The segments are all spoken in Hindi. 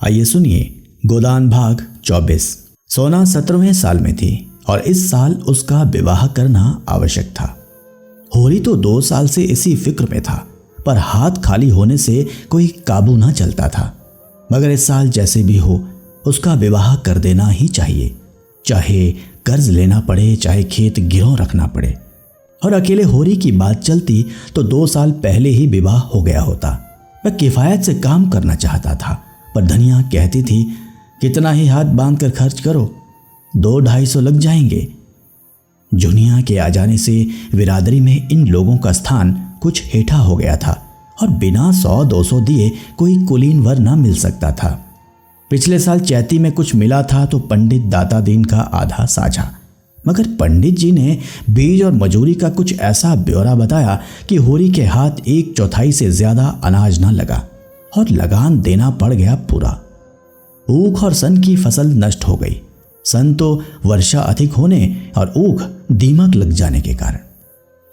आइए सुनिए गोदान भाग 24। सोना 17वें साल में थी और इस साल उसका विवाह करना आवश्यक था। होरी तो 2 साल से इसी फिक्र में था, पर हाथ खाली होने से कोई काबू न चलता था। मगर इस साल जैसे भी हो उसका विवाह कर देना ही चाहिए, चाहे कर्ज लेना पड़े, चाहे खेत गिरों रखना पड़े। और अकेले होरी की बात चलती तो 2 साल पहले ही विवाह हो गया होता। वह किफायत से काम करना चाहता था, पर धनिया कहती थी कितना ही हाथ बांध कर खर्च करो, 200-250 लग जाएंगे। जुनिया के आ जाने से बिरादरी में इन लोगों का स्थान कुछ हेठा हो गया था और बिना 100-200 दिए कोई कुलीन वर न मिल सकता था। पिछले साल चैती में कुछ मिला था तो पंडित दाता दीन का आधा साझा, मगर पंडित जी ने बीज और मजूरी का कुछ ऐसा ब्यौरा बताया कि होरी के हाथ 1/4 से ज्यादा अनाज न लगा और लगान देना पड़ गया पूरा। ऊख और सन की फसल नष्ट हो गई, सन तो वर्षा अधिक होने और ऊख दीमक लग जाने के कारण।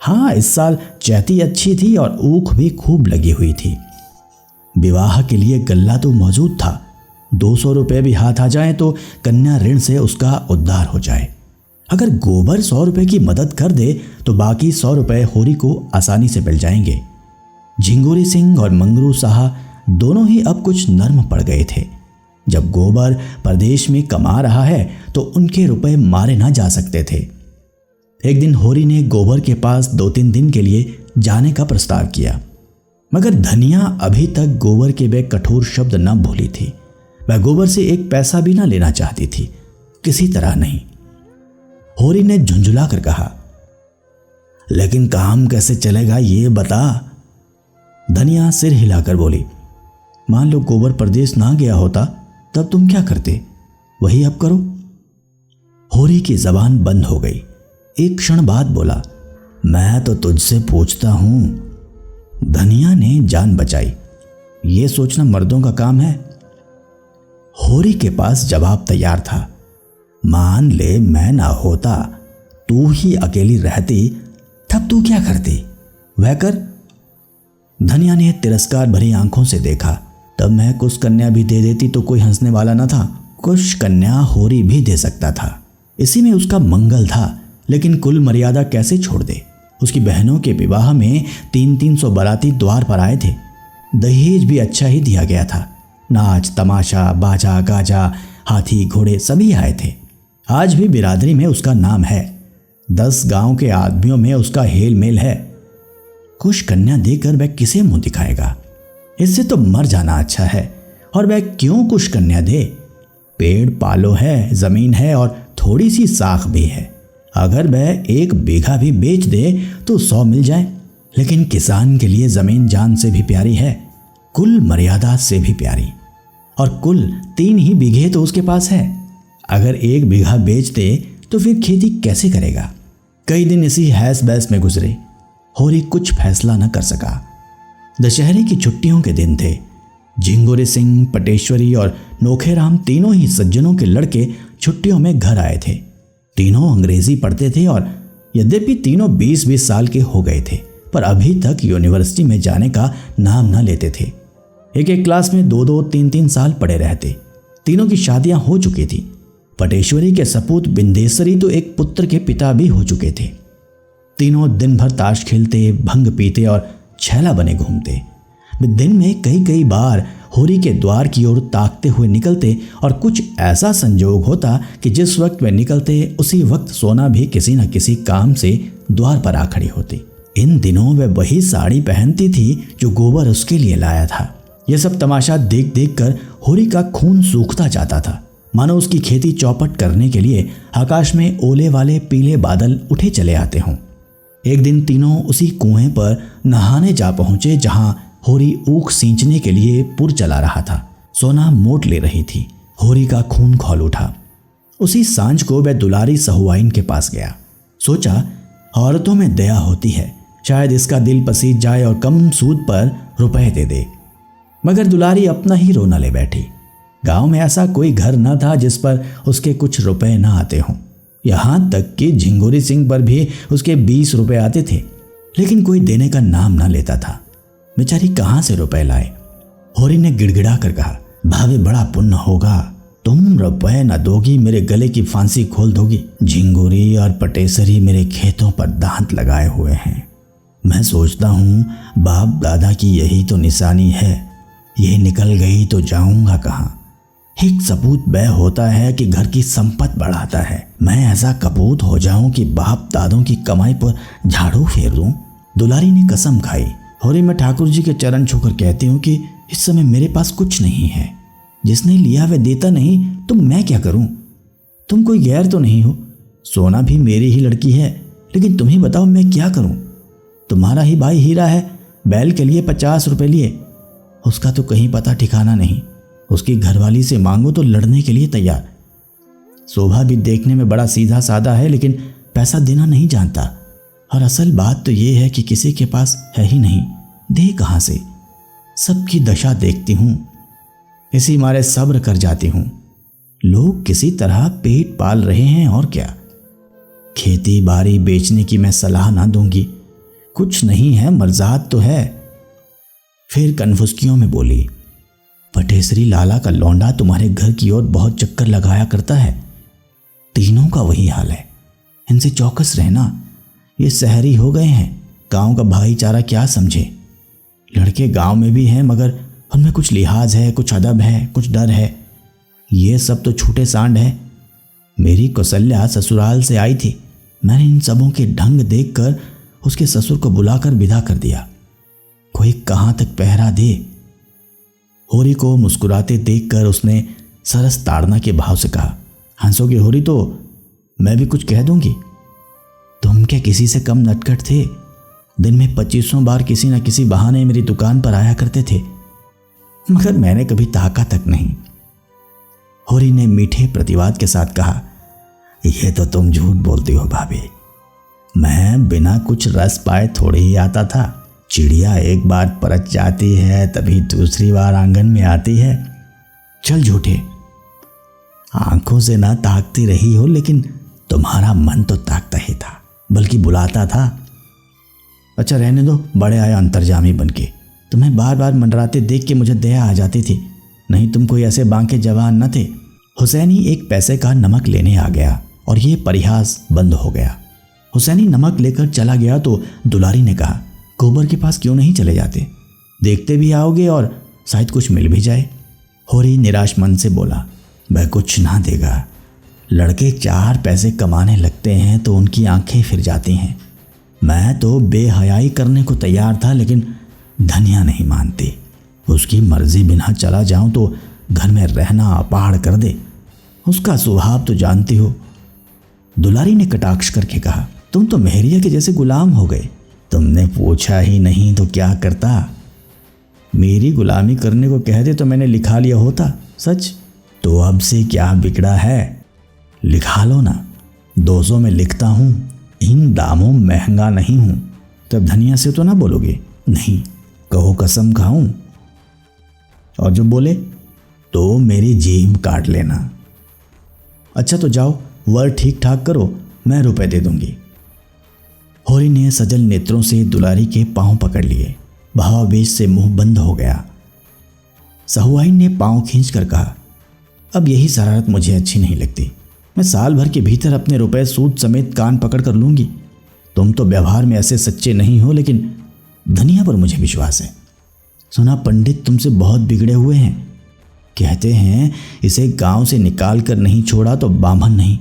हाँ, इस साल चैती अच्छी थी और ऊख भी खूब लगी हुई थी। विवाह के लिए गल्ला तो मौजूद था, 200 रुपये भी हाथ आ जाए तो कन्या ऋण से उसका उद्धार हो जाए। अगर गोबर 100 रुपये की मदद कर दे तो बाकी 100 रुपये होरी को आसानी से मिल जाएंगे। झिंगुरी सिंह और मंगरू साहा दोनों ही अब कुछ नर्म पड़ गए थे। जब गोबर प्रदेश में कमा रहा है तो उनके रुपए मारे ना जा सकते थे। एक दिन होरी ने गोबर के पास 2-3 दिन के लिए जाने का प्रस्ताव किया, मगर धनिया अभी तक गोबर के वे कठोर शब्द न भूली थी। वह गोबर से 1 पैसा भी न लेना चाहती थी, किसी तरह नहीं। होरी ने झुंझुला कर कहा, लेकिन काम कैसे चलेगा ये बता। धनिया सिर हिलाकर बोली, मान लो गोबर प्रदेश ना गया होता तब तुम क्या करते, वही अब करो। होरी की जबान बंद हो गई। एक क्षण बाद बोला, मैं तो तुझसे पूछता हूं। धनिया ने जान बचाई, ये सोचना मर्दों का काम है। होरी के पास जवाब तैयार था, मान ले मैं ना होता, तू ही अकेली रहती, तब तू क्या करती, वह कर। धनिया ने तिरस्कार भरी आंखों से देखा, तब मैं कुछ कन्या भी दे देती तो कोई हंसने वाला न था। कुछ कन्या होरी भी दे सकता था, इसी में उसका मंगल था। लेकिन कुल मर्यादा कैसे छोड़ दे। उसकी बहनों के विवाह में 300-300 बाराती द्वार पर आए थे। दहेज भी अच्छा ही दिया गया था। नाच तमाशा, बाजा गाजा, हाथी घोड़े सभी आए थे। आज भी बिरादरी में उसका नाम है, 10 गांव के आदमियों में उसका हेल मेल है। कुछ कन्या देकर वह किसे मुंह दिखाएगा, इससे तो मर जाना अच्छा है। और वह क्यों कुछ कन्या दे, पेड़ पालो है, जमीन है और थोड़ी सी साख भी है। अगर वह 1 बीघा भी बेच दे तो 100 मिल जाए। लेकिन किसान के लिए जमीन जान से भी प्यारी है, कुल मर्यादा से भी प्यारी। और कुल 3 ही बीघे तो उसके पास है। अगर 1 बीघा बेच दे तो फिर खेती कैसे करेगा। कई दिन इसी हैस बैस में गुजरे। होरी कुछ फैसला न कर सका। दशहरे की छुट्टियों के दिन थे। झिंगुरी सिंह, पटेश्वरी और नोखेराम तीनों ही सज्जनों के लड़के छुट्टियों में घर आए थे। तीनों अंग्रेजी पढ़ते थे और यद्यपि तीनों 20-20 साल के हो गए थे, पर अभी तक यूनिवर्सिटी में जाने का नाम न लेते थे। एक क्लास में 2-2, 3-3 साल पढ़े रहते। तीनों की शादियां हो चुकी थी। पटेश्वरी के सपूत बिंदेश्वरी तो एक पुत्र के पिता भी हो चुके थे। तीनों दिन भर ताश खेलते, भंग पीते और छैला बने घूमते। दिन में कई बार होरी के द्वार की ओर ताकते हुए निकलते और कुछ ऐसा संजोग होता कि जिस वक्त वे निकलते उसी वक्त सोना भी किसी न किसी काम से द्वार पर आ खड़ी होती। इन दिनों वह वही साड़ी पहनती थी जो गोबर उसके लिए लाया था। यह सब तमाशा देख देख कर होरी का खून सूखता जाता था, मानो उसकी खेती चौपट करने के लिए आकाश में ओले वाले पीले बादल उठे चले आते हों। एक दिन तीनों उसी कुएं पर नहाने जा पहुंचे जहां होरी ऊख सींचने के लिए पुर चला रहा था। सोना मोट ले रही थी। होरी का खून खौल उठा। उसी सांझ को वह दुलारी सहुआइन के पास गया। सोचा औरतों में दया होती है, शायद इसका दिल पसीज जाए और कम सूद पर रुपए दे दे। मगर दुलारी अपना ही रोना ले बैठी। गांव में ऐसा कोई घर न था जिस पर उसके कुछ रुपए न आते हों। यहां तक कि झिंगुरी सिंह पर भी उसके 20 रुपए आते थे, लेकिन कोई देने का नाम न लेता था। बेचारी कहां से रुपए लाए। होरी ने गिड़गिड़ा कर कहा, भाभी बड़ा पुण्य होगा, तुम रुपए न दोगी, मेरे गले की फांसी खोल दोगी। झिंगुरी और पटेसरी मेरे खेतों पर दांत लगाए हुए हैं। मैं सोचता हूँ बाप दादा की यही तो निशानी है, ये निकल गई तो जाऊंगा कहाँ। एक सपूत वह होता है कि घर की संपत्ति बढ़ाता है। मैं ऐसा कपूत हो जाऊं कि बाप दादों की कमाई पर झाड़ू फेर दूं। दुलारी ने कसम खाई। होरी, मैं ठाकुर जी के चरण छूकर कहती हूँ कि इस समय मेरे पास कुछ नहीं है। जिसने लिया वह देता नहीं तो मैं क्या करूं? तुम कोई गैर तो नहीं हो, सोना भी मेरी ही लड़की है, लेकिन तुम ही बताओ मैं क्या करूं? तुम्हारा ही भाई हीरा है, बैल के लिए 50 रुपए लिए, उसका तो कहीं पता ठिकाना नहीं। उसकी घरवाली से मांगो तो लड़ने के लिए तैयार। शोभा भी देखने में बड़ा सीधा साधा है, लेकिन पैसा देना नहीं जानता। और असल बात तो ये है कि किसी के पास है ही नहीं, दे कहाँ से? सबकी दशा देखती हूँ, इसी मारे सब्र कर जाती हूँ। लोग किसी तरह पेट पाल रहे हैं और क्या। खेती बाड़ी बेचने की मैं सलाह ना दूंगी, कुछ नहीं है, मर्जाद तो है। फिर कन्फुसकियों में बोली, पटेसरी लाला का लौंडा तुम्हारे घर की ओर बहुत चक्कर लगाया करता है। तीनों का वही हाल है, इनसे चौकस रहना। ये शहरी हो गए हैं, गांव का भाईचारा क्या समझे। लड़के गांव में भी हैं, मगर उनमें कुछ लिहाज है, कुछ अदब है, कुछ डर है। ये सब तो छूटे सांड है। मेरी कौशल्या ससुराल से आई थी, मैंने इन सबों के ढंग देखकर उसके ससुर को बुलाकर विदा कर दिया। कोई कहाँ तक पहरा दे। होरी को मुस्कुराते देखकर उसने सरस ताड़ना के भाव से कहा, हंसोगे होरी तो मैं भी कुछ कह दूंगी। तुम क्या किसी से कम नटखट थे? दिन में 25 बार किसी न किसी बहाने मेरी दुकान पर आया करते थे, मगर मैंने कभी ताका तक नहीं। होरी ने मीठे प्रतिवाद के साथ कहा, यह तो तुम झूठ बोलती हो भाभी। मैं बिना कुछ रस पाए थोड़े ही आता था। चिड़िया एक बार परच जाती है तभी दूसरी बार आंगन में आती है। चल झूठे, आंखों से ना ताकती रही हो, लेकिन तुम्हारा मन तो ताकता ही था, बल्कि बुलाता था। अच्छा रहने दो, बड़े आया अंतर्जामी बनके। तुम्हें बार बार मंडराते देख के मुझे दया आ जाती थी, नहीं तुम कोई ऐसे बांके जवान न थे। हुसैनी एक पैसे का नमक लेने आ गया और ये परिहास बंद हो गया। हुसैनी नमक लेकर चला गया तो दुलारी ने कहा, गोबर के पास क्यों नहीं चले जाते, देखते भी आओगे और शायद कुछ मिल भी जाए। होरी निराश मन से बोला, वह कुछ ना देगा। लड़के 4 पैसे कमाने लगते हैं तो उनकी आंखें फिर जाती हैं। मैं तो बेहयाई करने को तैयार था, लेकिन धनिया नहीं मानती। उसकी मर्जी बिना चला जाऊं तो घर में रहना अपाड़ कर दे। उसका स्वभाव तो जानती हो। दुलारी ने कटाक्ष करके कहा, तुम तो मेहरिया के जैसे गुलाम हो गए। तुमने पूछा ही नहीं तो क्या करता। मेरी गुलामी करने को कहते तो मैंने लिखा लिया होता। सच तो अब से क्या बिगड़ा है, लिखा लो ना। 200 में लिखता हूँ, इन दामों महंगा नहीं हूँ। तब धनिया से तो ना बोलोगे? नहीं, कहो कसम खाऊं। और जो बोले तो मेरी जीभ काट लेना। अच्छा तो जाओ, वर ठीक ठाक करो, मैं रुपए दे दूंगी। होरी ने सजल नेत्रों से दुलारी के पांव पकड़ लिए। भावावेश से मुंह बंद हो गया। सहुआइन ने पांव खींचकर कहा, अब यही शरारत मुझे अच्छी नहीं लगती। मैं साल भर के भीतर अपने रुपए सूद समेत कान पकड़ कर लूंगी। तुम तो व्यवहार में ऐसे सच्चे नहीं हो, लेकिन धनिया पर मुझे विश्वास है। सुना पंडित तुमसे बहुत बिगड़े हुए हैं। कहते हैं इसे गांव से निकाल कर नहीं छोड़ा तो बामन नहीं।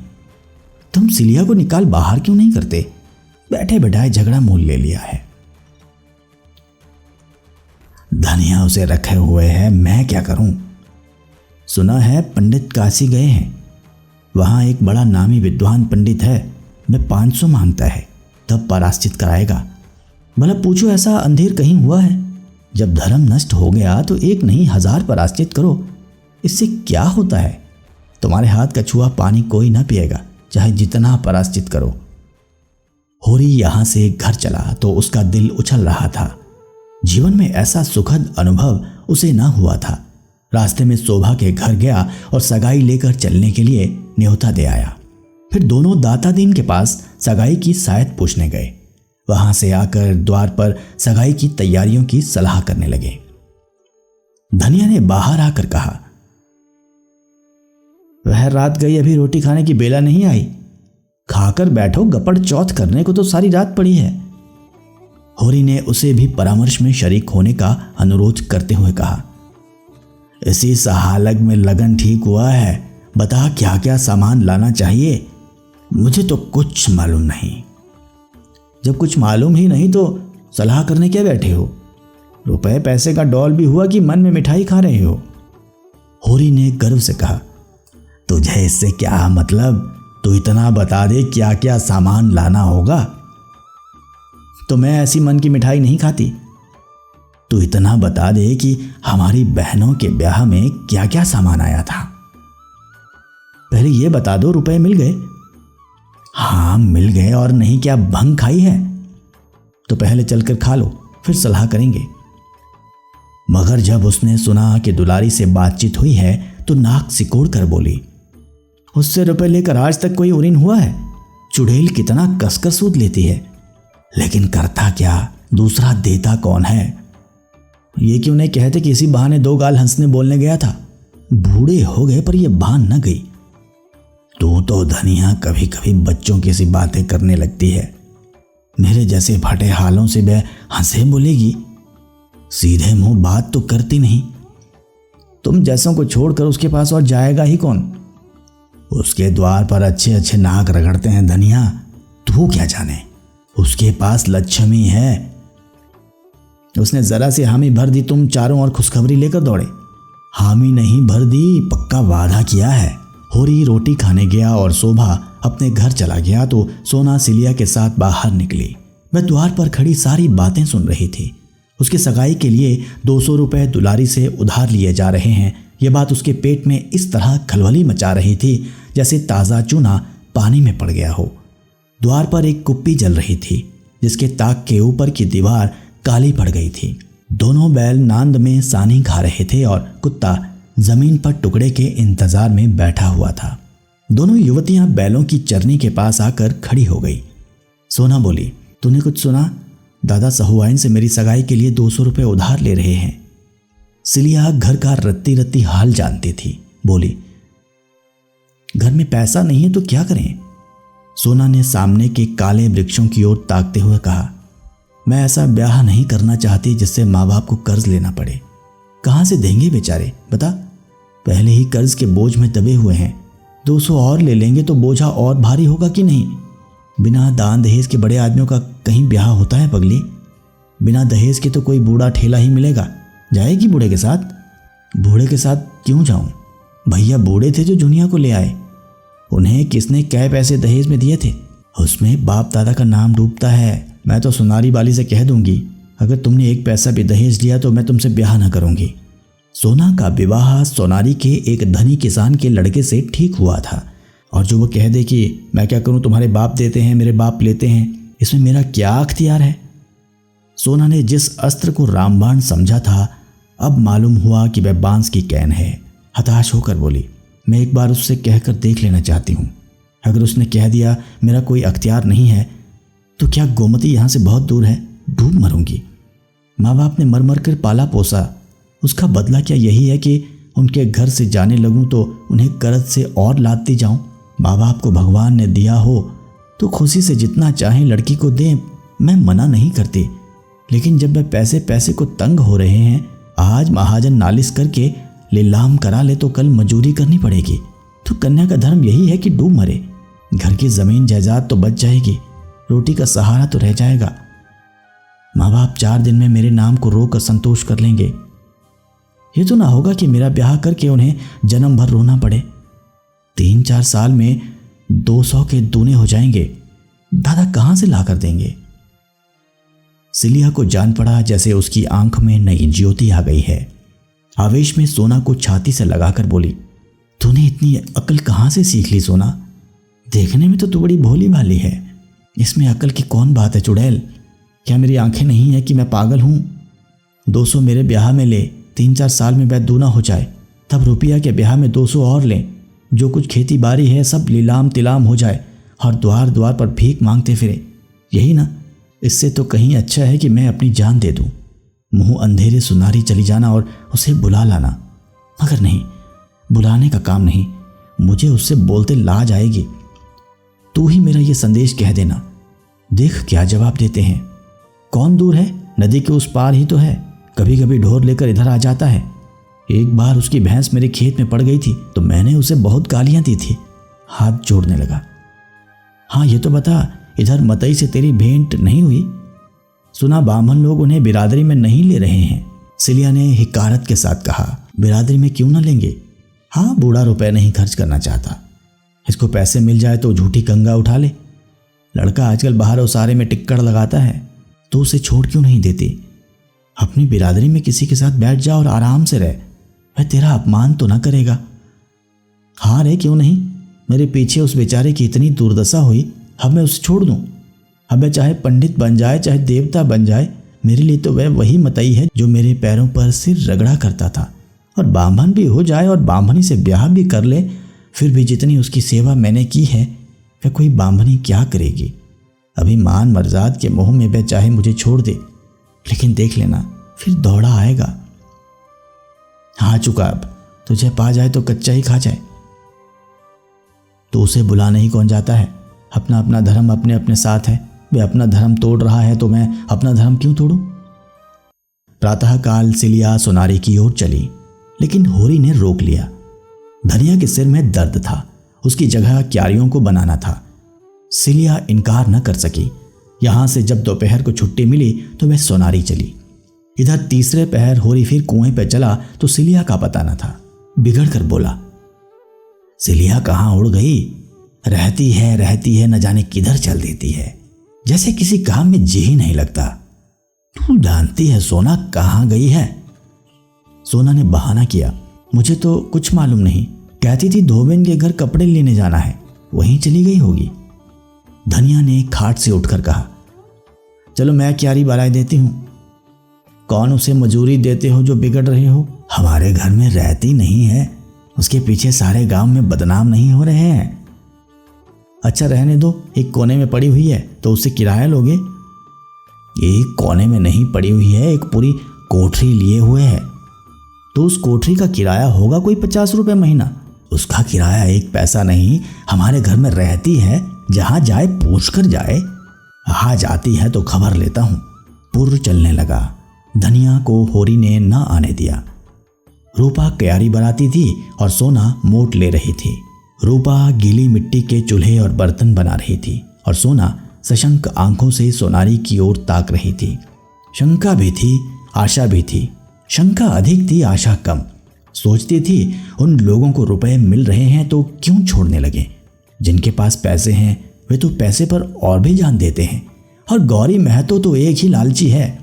तुम सिलिया को निकाल बाहर क्यों नहीं करते? बैठे बैठाए झगड़ा मोल ले लिया है। धनिया उसे रखे हुए है, मैं क्या करूं? सुना है पंडित काशी गए हैं, वहां एक बड़ा नामी विद्वान पंडित है। मैं 500 मांगता है, तब पराश्चित कराएगा। भला पूछो ऐसा अंधेर कहीं हुआ है? जब धर्म नष्ट हो गया तो 1 नहीं 1000 पराश्चित करो, इससे क्या होता है? तुम्हारे हाथ का छुआ पानी कोई ना पिएगा, चाहे जितना पराश्चित करो। होरी यहां से घर चला तो उसका दिल उछल रहा था। जीवन में ऐसा सुखद अनुभव उसे ना हुआ था। रास्ते में शोभा के घर गया और सगाई लेकर चलने के लिए न्योता दे आया। फिर दोनों दातादीन के पास सगाई की शायद पूछने गए। वहां से आकर द्वार पर सगाई की तैयारियों की सलाह करने लगे। धनिया ने बाहर आकर कहा, बाहर रात गई, अभी रोटी खाने की बेला नहीं आई। खाकर बैठो, गपड़ चौथ करने को तो सारी रात पड़ी है। होरी ने उसे भी परामर्श में शरीक होने का अनुरोध करते हुए कहा। इसी सहालग में लगन ठीक हुआ है। बता क्या क्या सामान लाना चाहिए? मुझे तो कुछ मालूम नहीं। जब कुछ मालूम ही नहीं तो सलाह करने क्या बैठे हो? रुपए पैसे का डौल भी हुआ कि मन में मिठाई खा रहे हो? होरी ने गर्व से कहा। तुझे इससे क्या मतलब? तू इतना बता दे क्या क्या सामान लाना होगा। तो मैं ऐसी मन की मिठाई नहीं खाती। तू इतना बता दे कि हमारी बहनों के ब्याह में क्या क्या सामान आया था। पहले ये बता दो, रुपए मिल गए? हाँ मिल गए, और नहीं क्या भंग खाई है? तो पहले चलकर खा लो, फिर सलाह करेंगे। मगर जब उसने सुना कि दुलारी से बातचीत हुई है तो नाक सिकोड़ कर बोली, उससे रुपए लेकर आज तक कोई उरीन हुआ है? चुड़ैल कितना कसकर सूद लेती है, लेकिन करता क्या, दूसरा देता कौन है? ये क्यों नहीं कहते कि इसी बहाने दो गाल हंसने बोलने गया था। बूढ़े हो गए पर यह भान न गई। तू तो धनिया कभी कभी बच्चों की सी बातें करने लगती है। मेरे जैसे फटे हालों से वह हंसे बोलेगी? सीधे मुंह बात तो करती नहीं। तुम जैसों को छोड़कर उसके पास और जाएगा ही कौन? उसके द्वार पर अच्छे अच्छे नाक रगड़ते हैं धनिया, तू क्या जाने। उसके पास लक्ष्मी है। उसने जरा सी हामी भर दी, तुम चारों ओर खुशखबरी लेकर दौड़े। हामी नहीं भर दी, पक्का वादा किया है। होरी रोटी खाने गया और शोभा अपने घर चला गया तो सोना सिलिया के साथ बाहर निकली। वह द्वार पर खड़ी सारी बातें सुन रही थी। उसकी सगाई के लिए 200 रुपए दुलारी से उधार लिए जा रहे हैं। यह बात उसके पेट में इस तरह खलबली मचा रही थी जैसे ताज़ा चूना पानी में पड़ गया हो। द्वार पर एक कुप्पी जल रही थी जिसके ताक के ऊपर की दीवार काली पड़ गई थी। दोनों बैल नांद में सानी खा रहे थे और कुत्ता जमीन पर टुकड़े के इंतजार में बैठा हुआ था। दोनों युवतियां बैलों की चरनी के पास आकर खड़ी हो गई। सोना बोली, तूने कुछ सुना? दादा सहुआइन से मेरी सगाई के लिए 200 रुपए उधार ले रहे हैं। सिलिया घर का रत्ती रत्ती हाल जानती थी। बोली, घर में पैसा नहीं है तो क्या करें? सोना ने सामने के काले वृक्षों की ओर ताकते हुए कहा, मैं ऐसा ब्याह नहीं करना चाहती जिससे माँ बाप को कर्ज लेना पड़े। कहाँ से देंगे बेचारे, बता? पहले ही कर्ज के बोझ में दबे हुए हैं। 200 और ले लेंगे तो बोझा और भारी होगा कि नहीं? बिना दान दहेज के बड़े आदमियों का कहीं ब्याह होता है पगली? बिना दहेज के तो कोई बूढ़ा ठेला ही मिलेगा। जाएगी बूढ़े के साथ? बूढ़े के साथ क्यों जाऊं? भैया बूढ़े थे जो जुनिया को ले आए। उन्हें किसने क्या पैसे दहेज में दिए थे? उसमें बाप दादा का नाम डूबता है। मैं तो सुनारी वाली से कह दूंगी, अगर तुमने एक पैसा भी दहेज लिया तो मैं तुमसे ब्याह न करूंगी। सोना का विवाह सोनारी के एक धनी किसान के लड़के से ठीक हुआ था, और जो वो कह दे कि मैं क्या करूं, तुम्हारे बाप देते हैं, मेरे बाप लेते हैं, इसमें मेरा क्या अख्तियार है? सोना ने जिस अस्त्र को रामबाण समझा था अब मालूम हुआ कि वह बांस की कैन है। हताश होकर बोली, मैं एक बार उससे कहकर देख लेना चाहती हूँ। अगर उसने कह दिया मेरा कोई अख्तियार नहीं है तो क्या गोमती यहाँ से बहुत दूर है, डूब मरूंगी। माँ बाप ने मर मर कर पाला पोसा, उसका बदला क्या यही है कि उनके घर से जाने लगूं तो उन्हें कर्ज से और लादती जाऊं? माँ बाप को भगवान ने दिया हो तो खुशी से जितना चाहें लड़की को दें, मैं मना नहीं करती। लेकिन जब वह पैसे पैसे को तंग हो रहे हैं, आज महाजन नालिश करके लीलाम करा ले तो कल मजूरी करनी पड़ेगी। तो कन्या का धर्म यही है कि डूब मरे। घर की जमीन जायदाद तो बच जाएगी, रोटी का सहारा तो रह जाएगा। माँ बाप 4 दिन में मेरे नाम को रोकर संतोष कर लेंगे। ये तो ना होगा कि मेरा ब्याह करके उन्हें जन्म भर रोना पड़े। 3-4 साल में 200 के दूने हो जाएंगे। दादा कहाँ से ला कर देंगे? सिलिया को जान पड़ा जैसे उसकी आंख में नई ज्योति आ गई है। आवेश में सोना को छाती से लगाकर बोली, तूने इतनी अकल कहाँ से सीख ली सोना? देखने में तो तू बड़ी भोली भाली है। इसमें अकल की कौन बात है चुड़ैल? क्या मेरी आंखें नहीं है कि मैं पागल हूँ? 200 मेरे ब्याह में ले, 3-4 साल में वह दूना हो जाए, तब रुपया के ब्याह में 200 और लें। जो कुछ खेती बाड़ी है सब लीलाम तिलाम हो जाए और द्वार द्वार पर भीख मांगते फिरे। यही ना? इससे तो कहीं अच्छा है कि मैं अपनी जान दे दूं। मुंह अंधेरे सुनारी चली जाना और उसे बुला लाना। मगर नहीं, बुलाने का काम नहीं। मुझे उससे बोलते लाज आएगी। तू ही मेरा ये संदेश कह देना। देख क्या जवाब देते हैं। कौन दूर है, नदी के उस पार ही तो है। कभी कभी ढोर लेकर इधर आ जाता है। एक बार उसकी भैंस मेरे खेत में पड़ गई थी तो मैंने उसे बहुत गालियां दी थी। हाथ जोड़ने लगा। हाँ ये तो बता, इधर मतई से तेरी भेंट नहीं हुई? सुना बामन लोग उन्हें बिरादरी में नहीं ले रहे हैं। सिलिया ने हिकारत के साथ कहा। बिरादरी में क्यों न लेंगे? हाँ, बूढ़ा रुपए नहीं खर्च करना चाहता। इसको पैसे मिल जाए तो झूठी कंगा उठा ले। लड़का आजकल बाहर उसारे में टिक्कड़ लगाता है, तो उसे छोड़ क्यों नहीं देती? अपनी बिरादरी में किसी के साथ बैठ जा और आराम से रह। वह तेरा अपमान तो ना करेगा। हाँ रे, क्यों नहीं। मेरे पीछे उस बेचारे की इतनी दुर्दशा हुई, अब मैं उसे छोड़ दूं? अब मैं चाहे पंडित बन जाए चाहे देवता बन जाए, मेरे लिए तो वह वही मतई है जो मेरे पैरों पर सिर रगड़ा करता था। और बामन भी हो जाए और बामनी से ब्याह भी कर ले, फिर भी जितनी उसकी सेवा मैंने की है वह कोई बामनी क्या करेगी। अभी मान मर्जाद के मोह में वह चाहे मुझे छोड़ दे, लेकिन देख लेना फिर दौड़ा आएगा। हाँ चुका, अब तुझे पा जाए तो कच्चा ही खा जाए। तो उसे बुलाने ही कौन जाता है? अपना अपना धर्म अपने अपने साथ है। वह अपना धर्म तोड़ रहा है तो मैं अपना धर्म क्यों तोड़ूं? प्रातःकाल सिलिया सोनारी की ओर चली, लेकिन होरी ने रोक लिया। धनिया के सिर में दर्द था, उसकी जगह क्यारियों को बनाना था। सिलिया इनकार न कर सकी। यहां से जब दोपहर को छुट्टी मिली तो वह सोनारी चली। इधर तीसरे पहर होरी फिर कुएं पर चला तो सिलिया का पता न था। बिगड़ कर बोला, सिलिया कहाँ उड़ गई? रहती है न जाने किधर चल देती है, जैसे किसी काम में जी ही नहीं लगता। तू जानती है सोना कहाँ गई है? सोना ने बहाना किया, मुझे तो कुछ मालूम नहीं। कहती थी धोबन के घर कपड़े लेने जाना है, वहीं चली गई होगी। धनिया ने खाट से उठकर कहा, चलो मैं क्यारी बनाए देती हूं। कौन उसे मजूरी देते हो जो बिगड़ रहे हो? हमारे घर में रहती नहीं है, उसके पीछे सारे गांव में बदनाम नहीं हो रहे हैं। अच्छा रहने दो, एक कोने में पड़ी हुई है तो उससे किराया लोगे? एक कोने में नहीं पड़ी हुई है, एक पूरी कोठरी लिए हुए है। तो उस कोठरी का किराया होगा कोई 50 रुपए महीना। उसका किराया 1 पैसा नहीं, हमारे घर में रहती है, जहां जाए पूछ कर जाए। आ जाती है तो खबर लेता हूं। पुर चलने लगा। धनिया को होरी ने न आने दिया। रूपा क्यारी बनाती थी और सोना मोट ले रही थी। रूपा गीली मिट्टी के चूल्हे और बर्तन बना रही थी और सोना सशंक आंखों से सोनारी की ओर ताक रही थी। शंका भी थी, आशा भी थी। शंका अधिक थी, आशा कम। सोचती थी उन लोगों को रुपए मिल रहे हैं तो क्यों छोड़ने लगे। जिनके पास पैसे हैं वे तो पैसे पर और भी जान देते हैं, और गौरी महतो तो एक ही लालची है।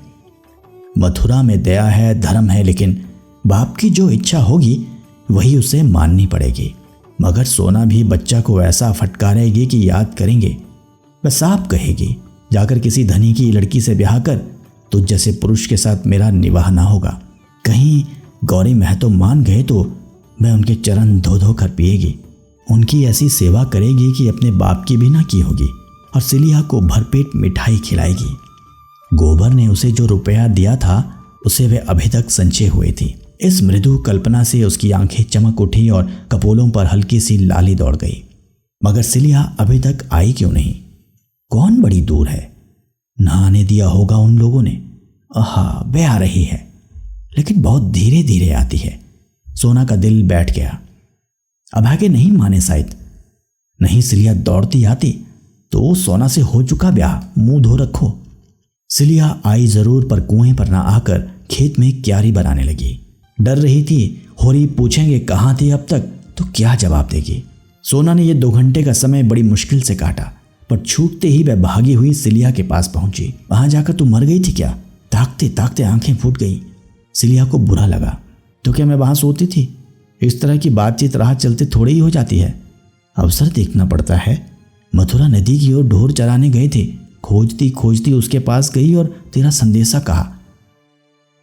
मथुरा में दया है, धर्म है, लेकिन बाप की जो इच्छा होगी वही उसे माननी पड़ेगी। मगर सोना भी बच्चा को ऐसा फटकारेगी कि याद करेंगे। वह साफ कहेगी, जाकर किसी धनी की लड़की से ब्याह कर, तुझ जैसे पुरुष के साथ मेरा निवाह ना होगा। कहीं गौरी महतो मान गए तो मैं उनके चरण धो धो कर पिएगी। उनकी ऐसी सेवा करेगी कि अपने बाप की भी ना की होगी, और सिलिया को भरपेट मिठाई खिलाएगी। गोबर ने उसे जो रुपया दिया था उसे वह अभी तक संचय हुए थी। इस मृदु कल्पना से उसकी आंखें चमक उठी और कपोलों पर हल्की सी लाली दौड़ गई। मगर सिलिया अभी तक आई क्यों नहीं? कौन बड़ी दूर है? नहाने दिया होगा उन लोगों ने। आहा, वे आ रही है, लेकिन बहुत धीरे धीरे आती है। सोना का दिल बैठ गया। अब आगे नहीं माने शायद। नहीं, सिलिया दौड़ती आती तो सोना से हो चुका ब्याह, मुंह धो रखो। सिलिया आई जरूर, पर कुएं पर ना आकर खेत में क्यारी बनाने लगी। डर रही थी होरी पूछेंगे कहाँ थी अब तक, तो क्या जवाब देगी। सोना ने यह 2 घंटे का समय बड़ी मुश्किल से काटा, पर छूटते ही वह भागी हुई सिलिया के पास पहुंची। वहां जाकर तू मर गई थी क्या? ताकते ताकते आंखें फूट गई। सिलिया को बुरा लगा। तो क्या मैं वहां सोती थी? इस तरह की बातचीत राह चलते थोड़ी ही हो जाती है। अवसर देखना पड़ता है। मथुरा नदी की ओर ढोर चराने गए थे, खोजती खोजती उसके पास गई और तेरा संदेशा कहा।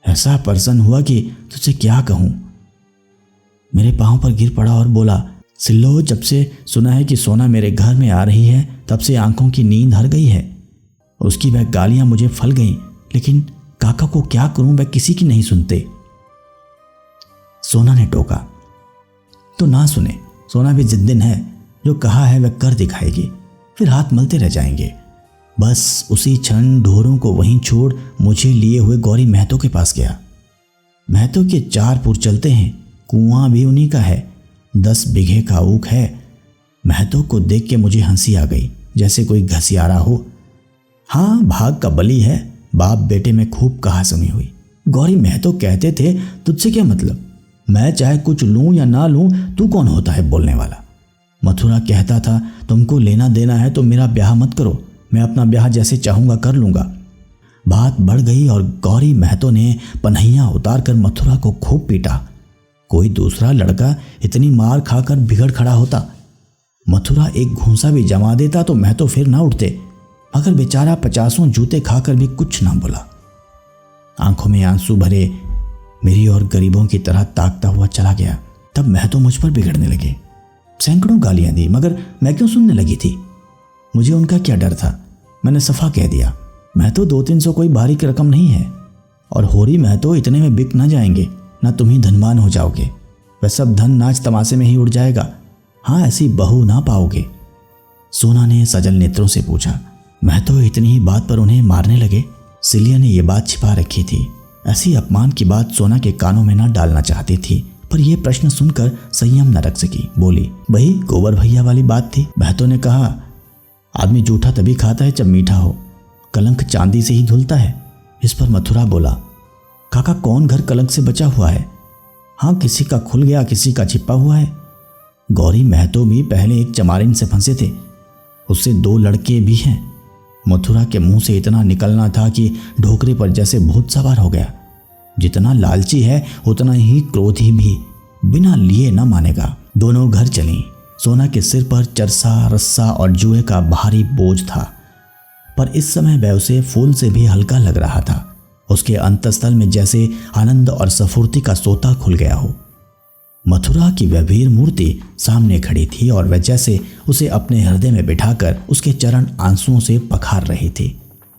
ऐसा प्रसन्न हुआ कि तुझसे क्या कहूं। मेरे पांव पर गिर पड़ा और बोला, सिल्लो, जब से सुना है कि सोना मेरे घर में आ रही है तब से आंखों की नींद हर गई है। उसकी वह गालियां मुझे फल गईं, लेकिन काका को क्या करूं, वह किसी की नहीं सुनते। सोना ने टोका, तो ना सुने, सोना भी जिद्दिन है, जो कहा है वह कर दिखाएगी, फिर हाथ मलते रह जाएंगे। बस उसी क्षण ढोरों को वहीं छोड़ मुझे लिए हुए गौरी महतो के पास गया। महतो के 4 पुर चलते हैं, कुआं भी उन्हीं का है, 10 बीघे का ऊख है। महतो को देख के मुझे हंसी आ गई, जैसे कोई घसियारा हो। हाँ, भाग का बली है, बाप बेटे में खूब कहा सुनी हुई। गौरी महतो कहते थे, तुझसे क्या मतलब, मैं चाहे कुछ लूं या ना लूं, तू कौन होता है बोलने वाला। मथुरा कहता था, तुमको लेना देना है तो मेरा ब्याह मत करो, मैं अपना ब्याह जैसे चाहूंगा कर लूंगा। बात बढ़ गई और गौरी महतो ने पन्हैया उतार कर मथुरा को खूब पीटा। कोई दूसरा लड़का इतनी मार खाकर बिगड़ खड़ा होता। मथुरा एक घूंसा भी जमा देता तो महतो फिर ना उठते, मगर बेचारा 50 जूते खाकर भी कुछ ना बोला। आंखों में आंसू भरे मेरी और गरीबों की तरह ताकता हुआ चला गया। तब महतो मुझ पर बिगड़ने लगे, सैकड़ों गालियां दी, मगर मैं क्यों सुनने लगी थी। मुझे उनका क्या डर था, मैंने सफा कह दिया, महतो 200-300 कोई बारीक रकम नहीं है, और होरी महतो इतने में बिक ना जाएंगे, ना तुम ही धनवान हो जाओगे, वह सब धन नाच तमाशे में ही उड़ जाएगा। हाँ, ऐसी बहू ना पाओगे। सोना ने सजल नेत्रों से पूछा। महतो इतनी ही बात पर उन्हें मारने लगे। सिलिया ने यह बात छिपा रखी थी। ऐसी अपमान की बात सोना के कानों में ना डालना चाहती थी, पर यह प्रश्न सुनकर संयम न रख सकी। बोली, वही गोबर भैया वाली बात थी। महतो ने कहा, आदमी जूठा तभी खाता है जब मीठा हो, कलंक चांदी से ही धुलता है। इस पर मथुरा बोला, काका कौन घर कलंक से बचा हुआ है। हाँ, किसी का खुल गया, किसी का छिपा हुआ है। गौरी महतो भी पहले एक चमारिन से फंसे थे, उससे 2 लड़के भी हैं। मथुरा के मुंह से इतना निकलना था कि ढोकरे पर जैसे भूत सवार हो गया। जितना लालची है उतना ही क्रोधी भी, बिना लिए न मानेगा। दोनों घर चली। सोना के सिर पर चरसा, रस्सा और जुए का भारी बोझ था, पर इस समय वह उसे फूल से भी हल्का लग रहा था। उसके अंतस्थल में जैसे आनंद और सफुर्ती का सोता खुल गया हो। मथुरा की वह वीर मूर्ति सामने खड़ी थी और वह जैसे उसे अपने हृदय में बिठाकर उसके चरण आंसुओं से पखार रही थी,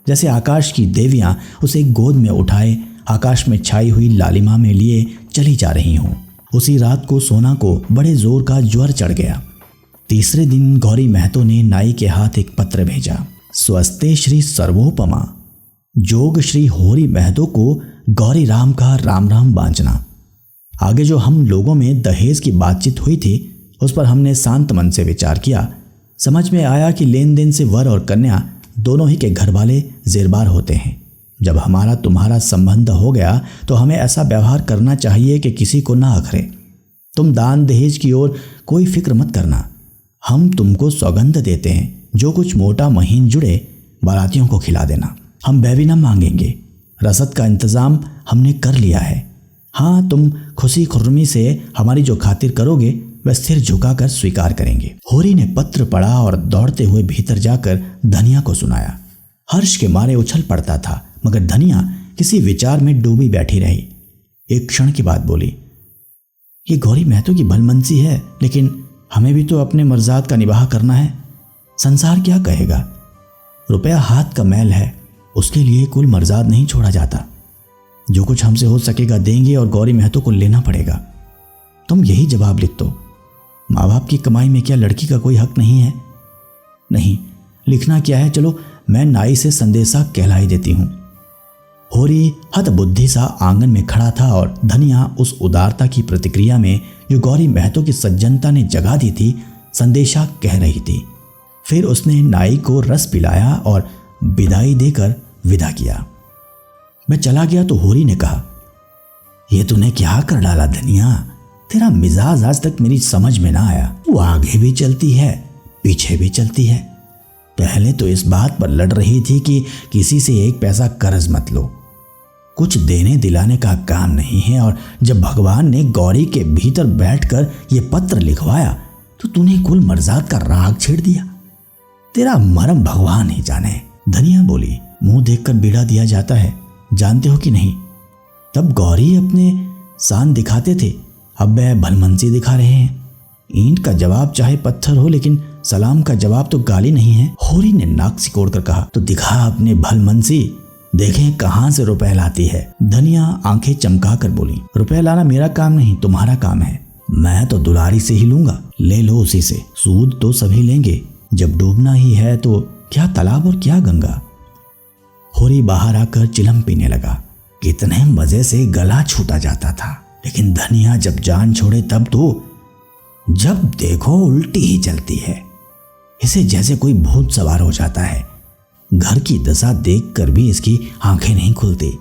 जैसे आकाश की देवियां उसे गोद में उठाए आकाश में छाई हुई लालिमा में लिए चली जा रही हों। उसी रात को सोना को बड़े जोर का ज्वर चढ़ गया। तीसरे दिन गौरी महतो ने नाई के हाथ एक पत्र भेजा। स्वस्ते श्री सर्वोपमा, जोग श्री होरी महतो को गौरी राम का राम राम बांचना। आगे जो हम लोगों में दहेज की बातचीत हुई थी उस पर हमने शांत मन से विचार किया। समझ में आया कि लेन देन से वर और कन्या दोनों ही के घर वाले जेरबार होते हैं। जब हमारा तुम्हारा संबंध हो गया तो हमें ऐसा व्यवहार करना चाहिए कि किसी को ना अखरे। तुम दान दहेज की ओर कोई फिक्र मत करना, हम तुमको सौगंध देते हैं, जो कुछ मोटा महीन जुड़े बारातियों को खिला देना। हम वह भी न मांगेंगे, रसद का इंतजाम हमने कर लिया है। हाँ, तुम खुशी खुर्मी से हमारी जो खातिर करोगे वह सिर झुकाकर स्वीकार करेंगे। होरी ने पत्र पढ़ा और दौड़ते हुए भीतर जाकर धनिया को सुनाया। हर्ष के मारे उछल पड़ता था, मगर धनिया किसी विचार में डूबी बैठी रही। एक क्षण के बाद बोली, ये गौरी महतो की भलमनसी है, लेकिन हमें भी तो अपने मर्जाद का निबाह करना है। संसार क्या कहेगा, रुपया हाथ का मैल है, उसके लिए कुल मर्जाद नहीं छोड़ा जाता। जो कुछ हमसे हो सकेगा देंगे और गौरी महतो को लेना पड़ेगा। तुम यही जवाब लिख दो। माँ बाप की कमाई में क्या लड़की का कोई हक नहीं है? नहीं, लिखना क्या है, चलो मैं नाई से संदेशा कहलाई देती हूँ। होरी हतबुद्धि सा आंगन में खड़ा था और धनिया उस उदारता की प्रतिक्रिया में जो गौरी महतो की सज्जनता ने जगा दी थी संदेशा कह रही थी। फिर उसने नाई को रस पिलाया और विदाई देकर विदा किया। मैं चला गया तो होरी ने कहा, ये तूने क्या कर डाला धनिया, तेरा मिजाज आज तक मेरी समझ में ना आया। वो आगे भी चलती है पीछे भी चलती है। पहले तो इस बात पर लड़ रही थी कि किसी से 1 पैसा कर्ज मत लो, कुछ देने दिलाने का काम नहीं है, और जब भगवान ने गौरी के भीतर बैठकर ये पत्र लिखवाया तो तूने कुल मर्जाद का राग छेड़ दिया। तेरा मरम भगवान ही जाने। धनिया बोली, मुंह देखकर बीड़ा दिया जाता है, जानते हो कि नहीं। तब गौरी अपने शान दिखाते थे, अब वह भलमनसी दिखा रहे हैं। ईंट का जवाब चाहे पत्थर हो, लेकिन सलाम का जवाब तो गाली नहीं है। होरी ने नाक सिकोड़ कर कहा, तो दिखा अपने भलमनसी, देखें कहां से रुपए लाती है। धनिया आंखें चमका कर बोली, रुपए लाना मेरा काम नहीं, तुम्हारा काम है। मैं तो दुलारी से ही लूंगा, ले लो उसी से, सूद तो सभी लेंगे, जब डूबना ही है तो क्या तालाब और क्या गंगा। होरी बाहर आकर चिलम पीने लगा। कितने मजे से गला छूटा जाता था, लेकिन धनिया जब जान छोड़े तब तो जब देखो उल्टी ही चलती है। इसे जैसे कोई भूत सवार हो जाता है। घर की दशा देखकर भी इसकी आंखें नहीं खुलती।